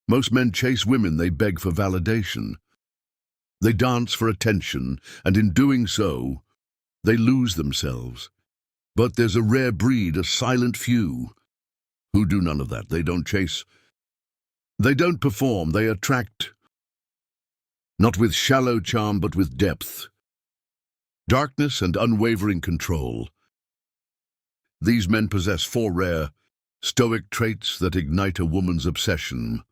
Most men chase women, they beg for validation. They dance for attention, and in doing so, they lose themselves. But there's a rare breed, a silent few, who do none of that. They don't chase. They don't perform. They attract, not with shallow charm, but with depth, darkness, and unwavering control. These men possess 4 rare, Stoic traits that ignite a woman's obsession.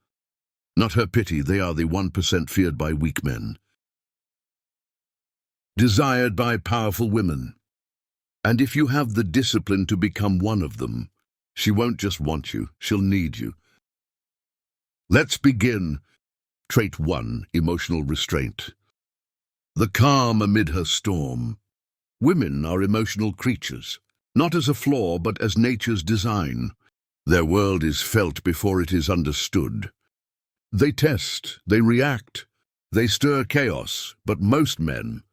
Not her pity, they are the 1% feared by weak men, desired by powerful women. And if you have the discipline to become one of them, she won't just want you, she'll need you. Let's begin. Trait 1, emotional restraint. The calm amid her storm. Women are emotional creatures, not as a flaw, but as nature's design. Their world is felt before it is understood. They test, they react, they stir chaos, but most men,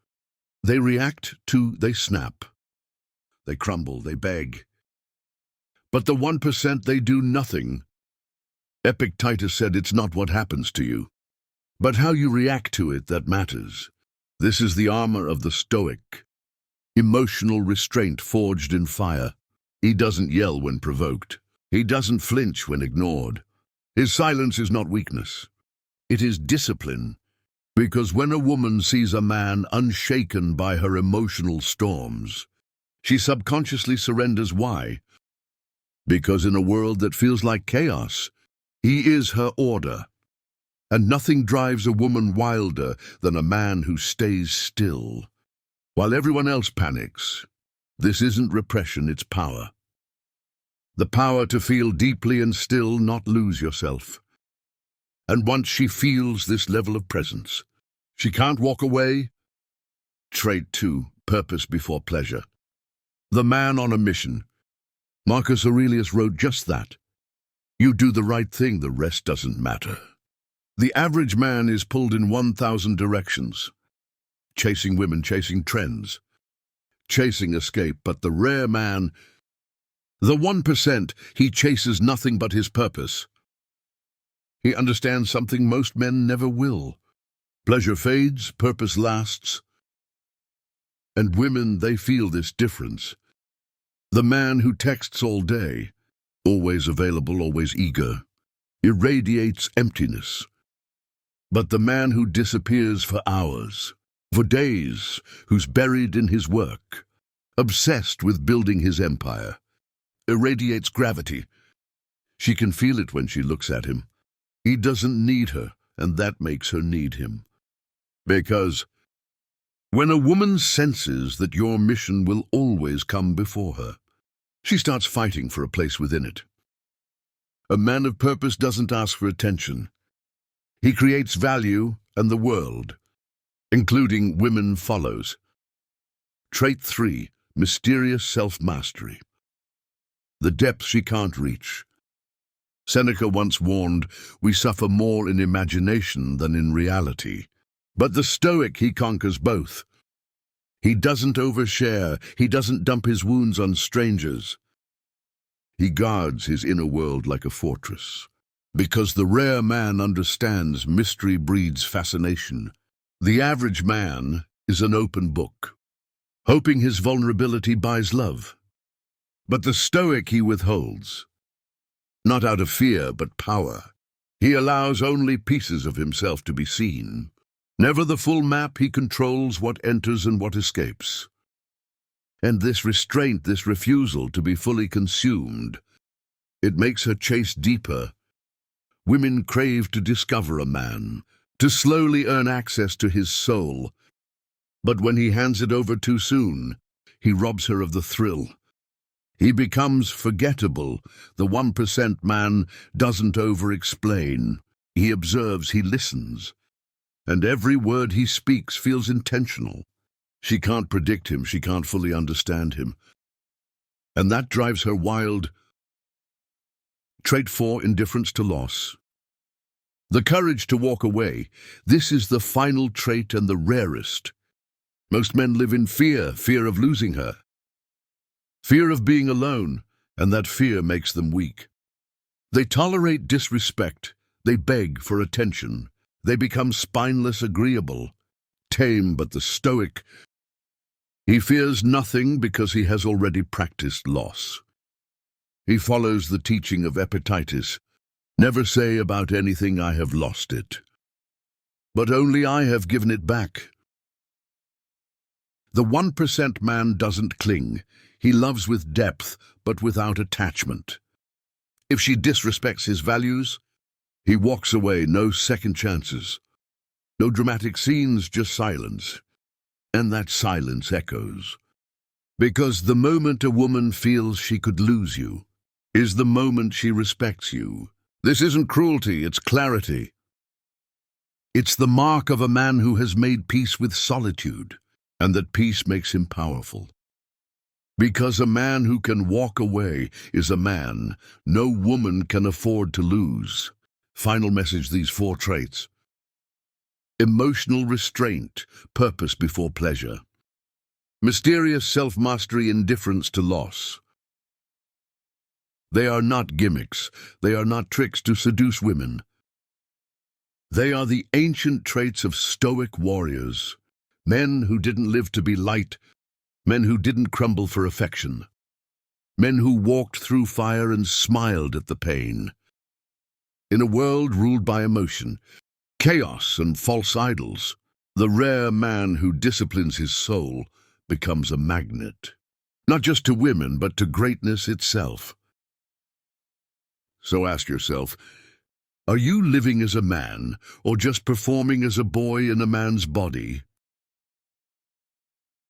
they react to, they snap. They crumble, they beg. But the 1%, they do nothing. Epictetus said, it's not what happens to you, but how you react to it that matters. This is the armor of the Stoic. Emotional restraint forged in fire. He doesn't yell when provoked. He doesn't flinch when ignored. His silence is not weakness. It is discipline. Because when a woman sees a man unshaken by her emotional storms, she subconsciously surrenders. Why? Because in a world that feels like chaos, he is her order. And nothing drives a woman wilder than a man who stays still, while everyone else panics. This isn't repression, it's power. The power to feel deeply and still not lose yourself. And once she feels this level of presence, she can't walk away. Trait 2, purpose before pleasure. The man on a mission. Marcus Aurelius wrote just that. You do the right thing, the rest doesn't matter. The average man is pulled in 1,000 directions. Chasing women, chasing trends, chasing escape, but the rare man, the 1%, he chases nothing but his purpose. He understands something most men never will. Pleasure fades, purpose lasts. And women, they feel this difference. The man who texts all day, always available, always eager, irradiates emptiness. But the man who disappears for hours, for days, who's buried in his work, obsessed with building his empire, irradiates gravity. She can feel it when she looks at him. He doesn't need her, and that makes her need him. Because when a woman senses that your mission will always come before her, she starts fighting for a place within it. A man of purpose doesn't ask for attention. He creates value, and the world, including women, follows. Trait 3, mysterious self-mastery. The depth she can't reach. Seneca once warned, we suffer more in imagination than in reality. But the Stoic, he conquers both. He doesn't overshare, he doesn't dump his wounds on strangers. He guards his inner world like a fortress. Because the rare man understands mystery breeds fascination. The average man is an open book, hoping his vulnerability buys love. But the Stoic he withholds, not out of fear but power. He allows only pieces of himself to be seen. Never the full map. He controls what enters and what escapes. And this restraint, this refusal to be fully consumed, it makes her chase deeper. Women crave to discover a man, to slowly earn access to his soul. But when he hands it over too soon, he robs her of the thrill. He becomes forgettable. The 1% man doesn't over-explain. He observes, he listens. And every word he speaks feels intentional. She can't predict him, she can't fully understand him. And that drives her wild. Trait 4, indifference to loss. The courage to walk away. This is the final trait and the rarest. Most men live in fear, fear of losing her. Fear of being alone, and that fear makes them weak. They tolerate disrespect, They beg for attention. They become spineless agreeable, tame. But the Stoic, he fears nothing because he has already practiced loss. He follows the teaching of Epictetus. Never say about anything, I have lost it, but only I have given it back. The 1% man doesn't cling. He loves with depth, but without attachment. If she disrespects his values, he walks away. No second chances. No dramatic scenes, just silence. And that silence echoes. Because the moment a woman feels she could lose you is the moment she respects you. This isn't cruelty, it's clarity. It's the mark of a man who has made peace with solitude, and that peace makes him powerful. Because a man who can walk away is a man no woman can afford to lose. Final message, these 4 traits. Emotional restraint, purpose before pleasure. Mysterious self-mastery, indifference to loss. They are not gimmicks. They are not tricks to seduce women. They are the ancient traits of Stoic warriors, men who didn't live to be liked, men who didn't crumble for affection, men who walked through fire and smiled at the pain. In a world ruled by emotion, chaos and false idols, the rare man who disciplines his soul becomes a magnet, not just to women, but to greatness itself. So ask yourself, are you living as a man or just performing as a boy in a man's body?